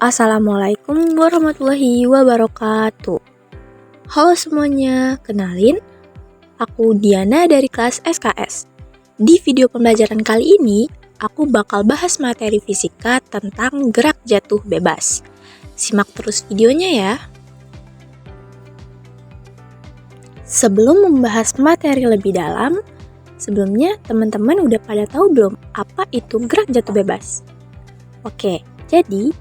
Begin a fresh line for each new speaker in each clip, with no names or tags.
Assalamualaikum warahmatullahi wabarakatuh. Halo semuanya, kenalin, aku Diana dari kelas SKS. Di video pembelajaran kali ini, aku bakal bahas materi fisika tentang gerak jatuh bebas. Simak terus videonya ya. Sebelum membahas materi lebih dalam, sebelumnya teman-teman udah pada tahu belum apa itu gerak jatuh bebas? Oke, jadi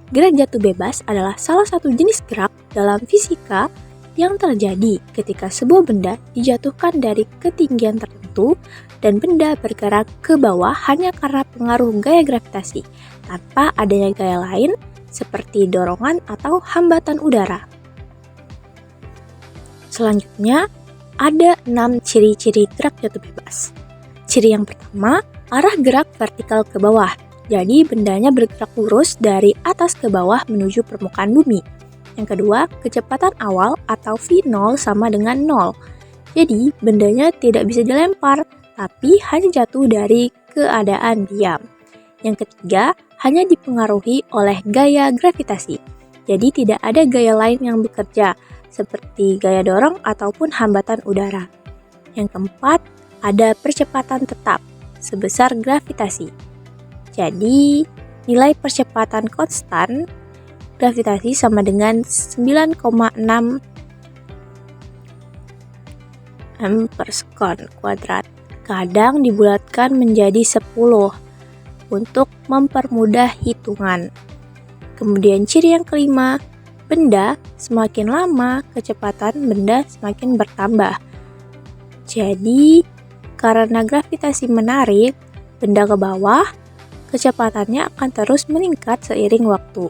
gerak jatuh bebas adalah salah satu jenis gerak dalam fisika yang terjadi ketika sebuah benda dijatuhkan dari ketinggian tertentu dan benda bergerak ke bawah hanya karena pengaruh gaya gravitasi, tanpa adanya gaya lain seperti dorongan atau hambatan udara. Selanjutnya, ada 6 ciri-ciri gerak jatuh bebas. Ciri yang pertama, arah gerak vertikal ke bawah. Jadi bendanya bergerak lurus dari atas ke bawah menuju permukaan bumi. Yang kedua, kecepatan awal atau V0 sama dengan 0. Jadi bendanya tidak bisa dilempar, tapi hanya jatuh dari keadaan diam. Yang ketiga, hanya dipengaruhi oleh gaya gravitasi. Jadi tidak ada gaya lain yang bekerja, seperti gaya dorong ataupun hambatan udara. Yang keempat, ada percepatan tetap sebesar gravitasi. Jadi, nilai percepatan konstan gravitasi sama dengan 9,6 m per sekon kuadrat. Kadang dibulatkan menjadi 10 untuk mempermudah hitungan. Kemudian ciri yang kelima, benda semakin lama, kecepatan benda semakin bertambah. Jadi, karena gravitasi menarik benda ke bawah, kecepatannya akan terus meningkat seiring waktu.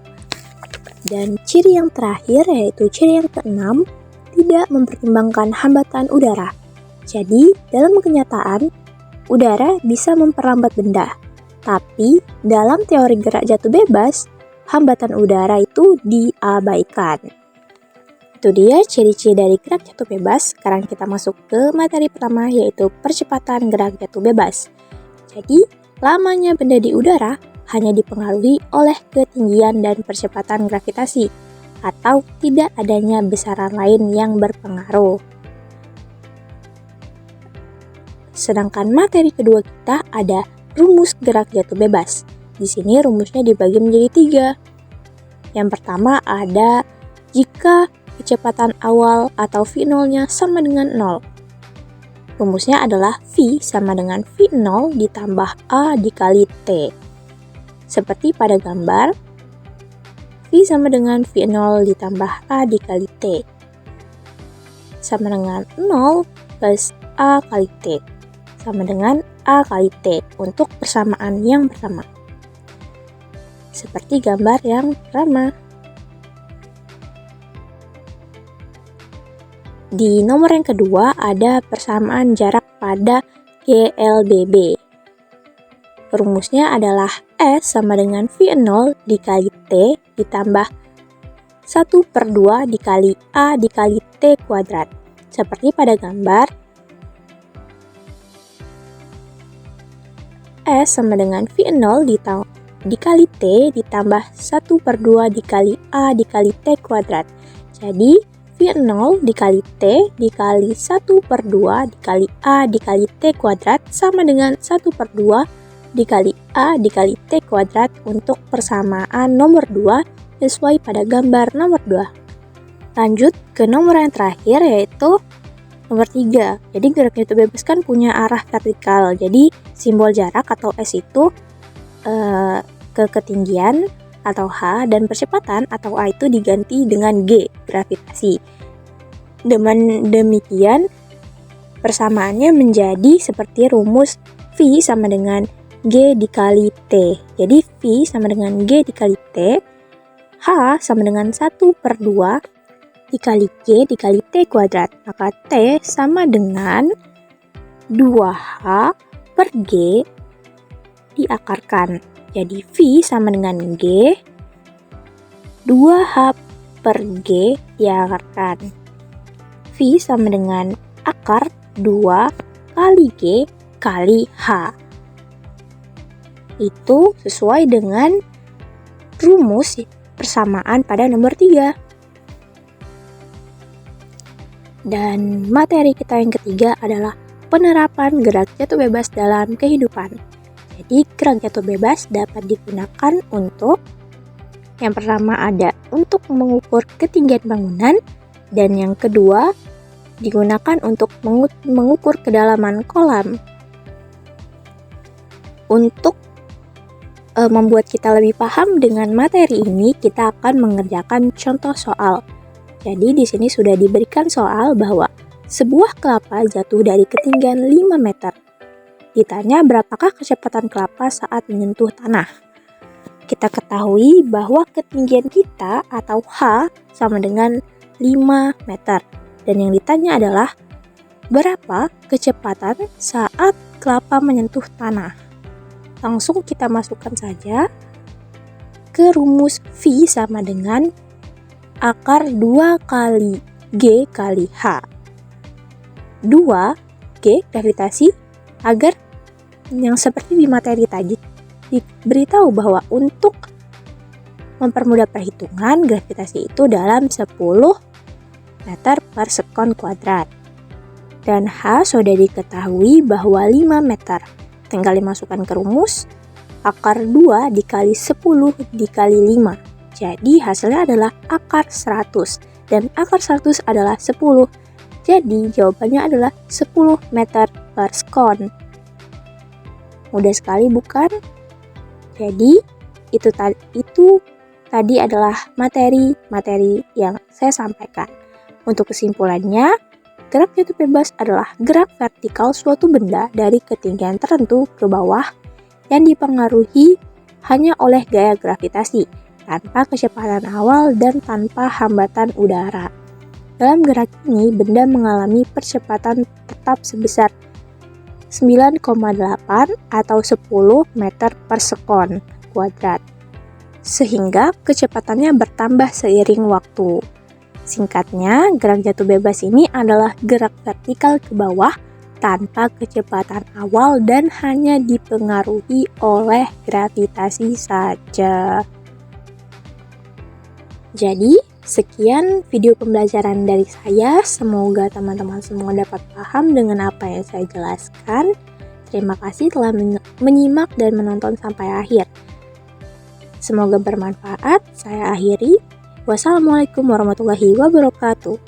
Dan ciri yang terakhir, yaitu ciri yang keenam, tidak mempertimbangkan hambatan udara. Jadi, dalam kenyataan, udara bisa memperlambat benda. Tapi, dalam teori gerak jatuh bebas, hambatan udara itu diabaikan. Itu dia ciri-ciri dari gerak jatuh bebas. Sekarang kita masuk ke materi pertama, yaitu percepatan gerak jatuh bebas. Jadi, lamanya benda di udara hanya dipengaruhi oleh ketinggian dan percepatan gravitasi, atau tidak adanya besaran lain yang berpengaruh. Sedangkan materi kedua kita ada rumus gerak jatuh bebas. Di sini rumusnya dibagi menjadi 3. Yang pertama ada jika kecepatan awal atau V0-nya sama dengan 0. Rumusnya adalah V sama dengan V0 ditambah A dikali T. Seperti pada gambar, V sama dengan V0 ditambah A dikali T. Sama dengan 0 plus A kali T. Sama dengan A kali T untuk persamaan yang pertama. Seperti gambar yang pertama. Di nomor yang kedua ada persamaan jarak pada GLBB. Rumusnya adalah S sama dengan V0 dikali T ditambah 1/2 dikali A dikali T kuadrat. Seperti pada gambar, S sama dengan V0 dikali T ditambah 1/2 dikali A dikali T kuadrat. Jadi, V0 dikali T dikali 1/2 dikali A dikali T kuadrat sama dengan 1/2 dikali A dikali T kuadrat untuk persamaan nomor 2 sesuai pada gambar nomor 2. Lanjut ke nomor yang terakhir, yaitu nomor 3. Jadi gerak jatuh bebas kan punya arah vertikal. Jadi simbol jarak atau S itu ke ketinggian atau H, dan percepatan atau A itu diganti dengan G, gravitasi. Dengan demikian, persamaannya menjadi seperti rumus V sama dengan G dikali T. Jadi V sama dengan G dikali T, H sama dengan 1/2 dikali G dikali T kuadrat. Maka T sama dengan 2H per G diakarkan. Jadi V sama dengan G, 2H per G diakarkan. V sama dengan akar 2 kali G kali H. Itu sesuai dengan rumus persamaan pada nomor 3. Dan materi kita yang ketiga adalah penerapan gerak jatuh bebas dalam kehidupan. Jadi gerak jatuh bebas dapat digunakan untuk yang pertama ada untuk mengukur ketinggian bangunan, dan yang kedua digunakan untuk mengukur kedalaman kolam. Untuk membuat kita lebih paham dengan materi ini, kita akan mengerjakan contoh soal. Jadi di sini sudah diberikan soal bahwa sebuah kelapa jatuh dari ketinggian 5 meter. Ditanya berapakah kecepatan kelapa saat menyentuh tanah. Kita ketahui bahwa ketinggian kita atau H sama dengan 5 meter. Dan yang ditanya adalah berapa kecepatan saat kelapa menyentuh tanah. Langsung kita masukkan saja ke rumus V sama dengan akar 2 kali G kali H. 2 G gravitasi, agar yang seperti di materi tadi diberitahu bahwa untuk mempermudah perhitungan gravitasi itu dalam 10 meter per sekon kuadrat. Dan H sudah diketahui bahwa 5 meter. Tinggal dimasukkan ke rumus, akar 2 dikali 10 dikali 5. Jadi hasilnya adalah akar 100. Dan akar 100 adalah 10. Jadi jawabannya adalah 10 meter per sekon. Mudah sekali bukan? Jadi itu tadi adalah materi yang saya sampaikan. Untuk kesimpulannya, gerak jatuh bebas adalah gerak vertikal suatu benda dari ketinggian tertentu ke bawah yang dipengaruhi hanya oleh gaya gravitasi, tanpa kecepatan awal dan tanpa hambatan udara. Dalam gerak ini, benda mengalami percepatan tetap sebesar 9,8 atau 10 meter per sekon kuadrat, sehingga kecepatannya bertambah seiring waktu. Singkatnya, gerak jatuh bebas ini adalah gerak vertikal ke bawah tanpa kecepatan awal dan hanya dipengaruhi oleh gravitasi saja. Jadi, sekian video pembelajaran dari saya. Semoga teman-teman semua dapat paham dengan apa yang saya jelaskan. Terima kasih telah menyimak dan menonton sampai akhir. Semoga bermanfaat. Saya akhiri. Wassalamualaikum warahmatullahi wabarakatuh.